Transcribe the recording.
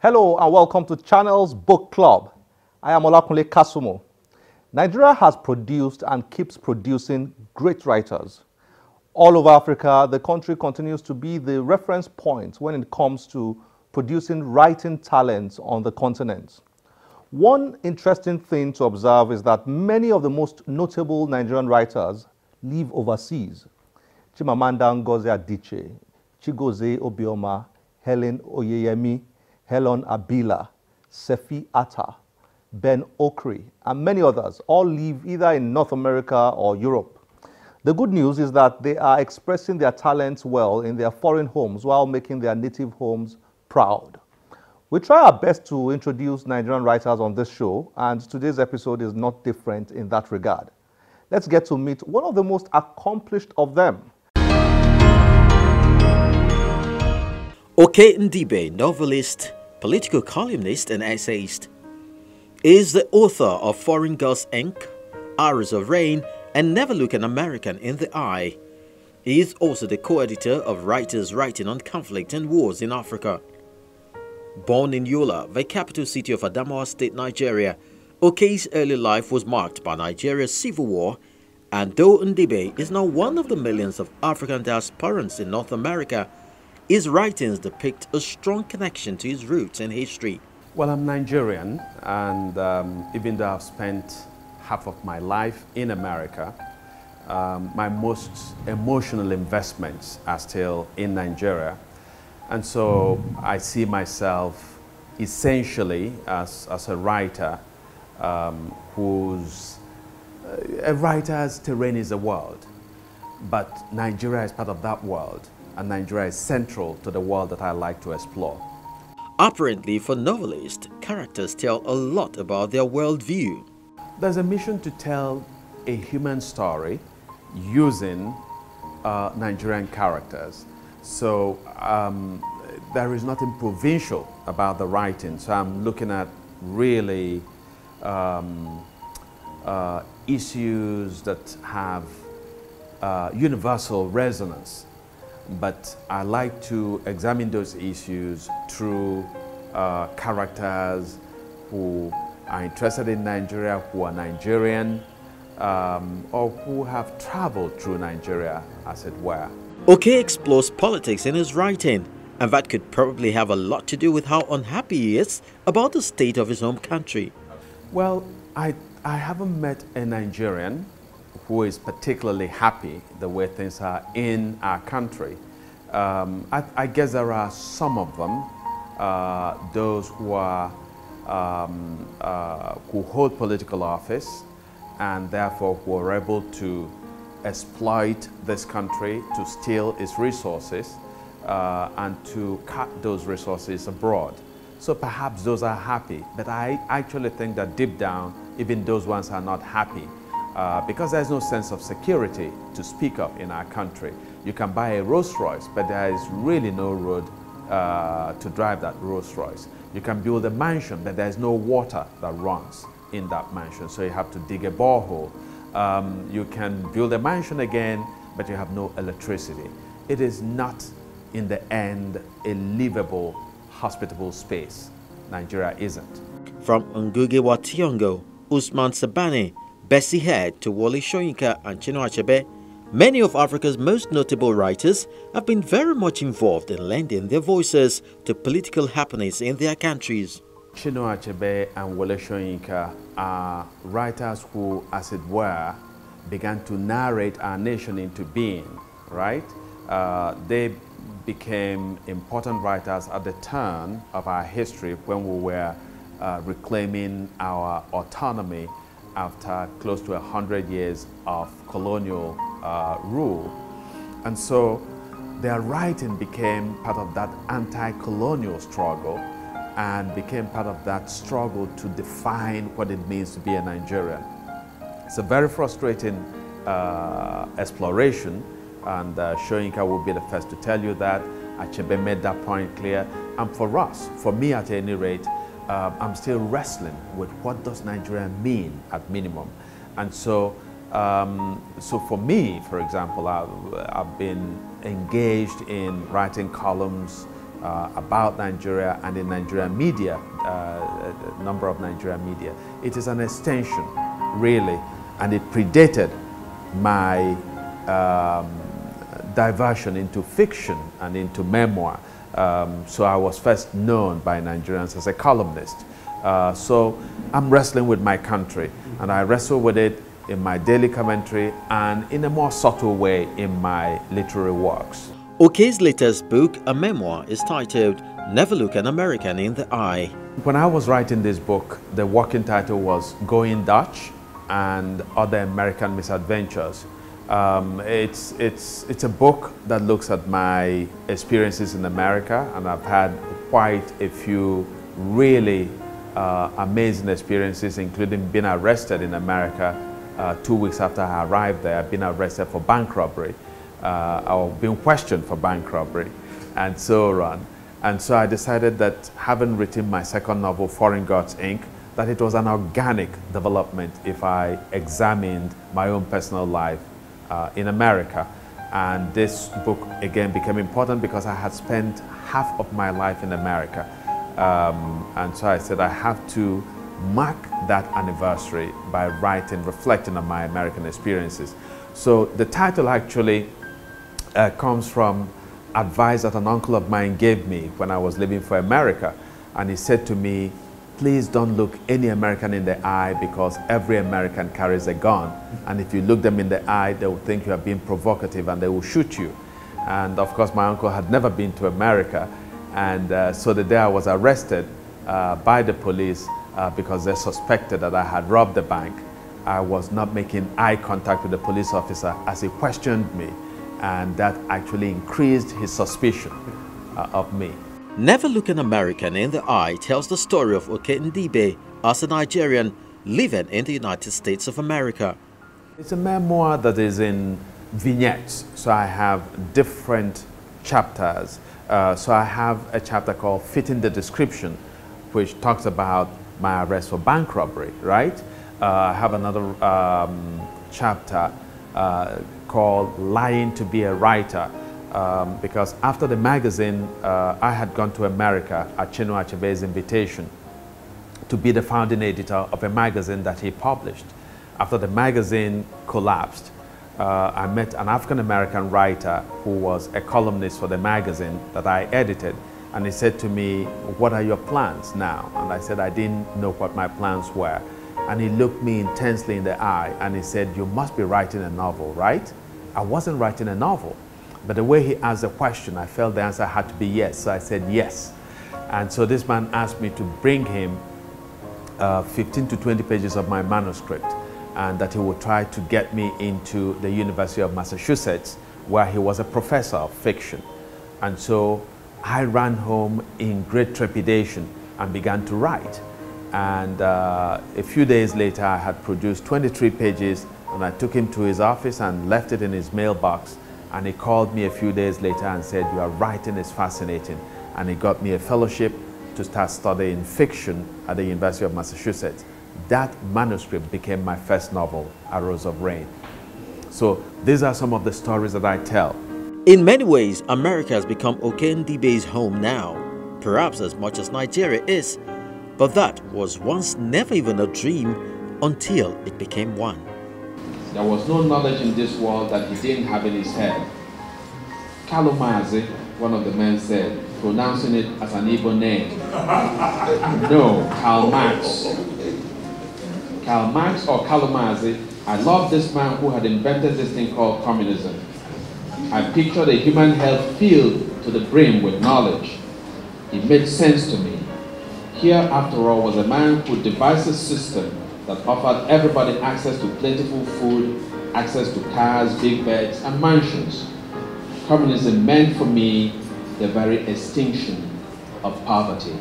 Hello and welcome to Channel's Book Club. I am Olakunle Kasumo. Nigeria has produced and keeps producing great writers. All over Africa, the country continues to be the reference point when it comes to producing writing talents on the continent. One interesting thing to observe is that many of the most notable Nigerian writers live overseas. Chimamanda Ngozi Adichie, Chigozie Obioma, Helen Oyeyemi, Helen Abila, Sefi Atta, Ben Okri, and many others all live either in North America or Europe. The good news is that they are expressing their talents well in their foreign homes while making their native homes proud. We try our best to introduce Nigerian writers on this show, and today's episode is not different in that regard. Let's get to meet one of the most accomplished of them. Okey Ndibe, novelist, political columnist and essayist, is the author of Foreign Girls Inc., Hours of Rain, and Never Look an American in the Eye. He is also the co-editor of Writers Writing on Conflict and Wars in Africa. Born in Yola, the capital city of Adamawa State, Nigeria, Okey's early life was marked by Nigeria's civil war, and though Ndibe is now one of the millions of African diasporans in North America, his writings depict a strong connection to his roots and history. Well, I'm Nigerian, and even though I've spent half of my life in America, my most emotional investments are still in Nigeria. And so I see myself essentially as a writer whose a writer's terrain is the world, but Nigeria is part of that world, and Nigeria is central to the world that I like to explore. Apparently, for novelists, characters tell a lot about their worldview. There's a mission to tell a human story using Nigerian characters. So there is nothing provincial about the writing. So I'm looking at really issues that have universal resonance. But I like to examine those issues through characters who are interested in Nigeria, who are Nigerian, or who have traveled through Nigeria, as it were. Okey explores politics in his writing, and that could probably have a lot to do with how unhappy he is about the state of his home country. Well, I haven't met a Nigerian who is particularly happy the way things are in our country. I guess there are some of them, those who are who hold political office and therefore who are able to exploit this country, to steal its resources, and to cut those resources abroad. So perhaps those are happy, but I actually think that deep down, even those ones are not happy. Because there's no sense of security to speak of in our country. You can buy a Rolls Royce, but there is really no road to drive that Rolls Royce. You can build a mansion, but there's no water that runs in that mansion, so you have to dig a borehole. You can build a mansion again, but you have no electricity. It is not, in the end, a livable, hospitable space. Nigeria isn't. From Ngugi wa Thiong'o, Usman Sabane, Bessie Head to Wole Soyinka and Chinua Achebe, many of Africa's most notable writers have been very much involved in lending their voices to political happenings in their countries. Chinua Achebe and Wole Soyinka are writers who, as it were, began to narrate our nation into being, right? They became important writers at the turn of our history when we were reclaiming our autonomy after close to 100 years of colonial rule. And so their writing became part of that anti-colonial struggle and became part of that struggle to define what it means to be a Nigerian. It's a very frustrating exploration, and Soyinka will be the first to tell you that. Achebe made that point clear. And for us, for me at any rate, I'm still wrestling with what does Nigeria mean at minimum. And so, so for me, for example, I've been engaged in writing columns about Nigeria and in Nigerian media, a number of Nigerian media. It is an extension, really, and it predated my diversion into fiction and into memoir. So I was first known by Nigerians as a columnist. So I'm wrestling with my country, and I wrestle with it in my daily commentary and in a more subtle way in my literary works. Okey's latest book, a memoir, is titled Never Look an American in the Eye. When I was writing this book, the working title was Going Dutch and Other American Misadventures. It's a book that looks at my experiences in America, and I've had quite a few really amazing experiences, including being arrested in America 2 weeks after I arrived there. I've been arrested for bank robbery. I've been questioned for bank robbery and so on. And so I decided that, having written my second novel, Foreign Gods, Inc., that it was an organic development if I examined my own personal life in America. And this book again became important because I had spent half of my life in America. And so I said I have to mark that anniversary by writing, reflecting on my American experiences. So the title actually comes from advice that an uncle of mine gave me when I was leaving for America. And he said to me, please don't look any American in the eye, because every American carries a gun. And if you look them in the eye, they will think you are being provocative and they will shoot you. And of course, my uncle had never been to America. And so the day I was arrested by the police because they suspected that I had robbed the bank, I was not making eye contact with the police officer as he questioned me. And that actually increased his suspicion of me. Never Look an American in the Eye tells the story of Okey Ndibe as a Nigerian living in the United States of America. It's a memoir that is in vignettes, so I have different chapters. So I have a chapter called Fitting the Description, which talks about my arrest for bank robbery, right? I have another chapter called Lying to be a Writer, because after the magazine, I had gone to America at Chinua Achebe's invitation to be the founding editor of a magazine that he published. After the magazine collapsed, I met an African-American writer who was a columnist for the magazine that I edited, and he said to me, what are your plans now? And I said I didn't know what my plans were. And he looked me intensely in the eye and he said, you must be writing a novel, right? I wasn't writing a novel, but the way he asked the question, I felt the answer had to be yes. So I said yes. And so this man asked me to bring him 15 to 20 pages of my manuscript, and that he would try to get me into the University of Massachusetts, where he was a professor of fiction. And so I ran home in great trepidation and began to write. And a few days later, I had produced 23 pages, and I took him to his office and left it in his mailbox. And he called me a few days later and said, your writing is fascinating. And he got me a fellowship to start studying fiction at the University of Massachusetts. That manuscript became my first novel, Arrows of Rain. So these are some of the stories that I tell. In many ways, America has become Okey Ndibe's home now, perhaps as much as Nigeria is. But that was once never even a dream until it became one. There was no knowledge in this world that he didn't have in his head. Kalumaazi, one of the men said, pronouncing it as an Igbo name. No, Karl Marx. Karl Marx or Kalumaazi, I love this man who had invented this thing called communism. I pictured a human health filled to the brim with knowledge. It made sense to me. Here, after all, was a man who devised a system that offered everybody access to plentiful food, access to cars, big beds, and mansions. Communism meant for me the very extinction of poverty.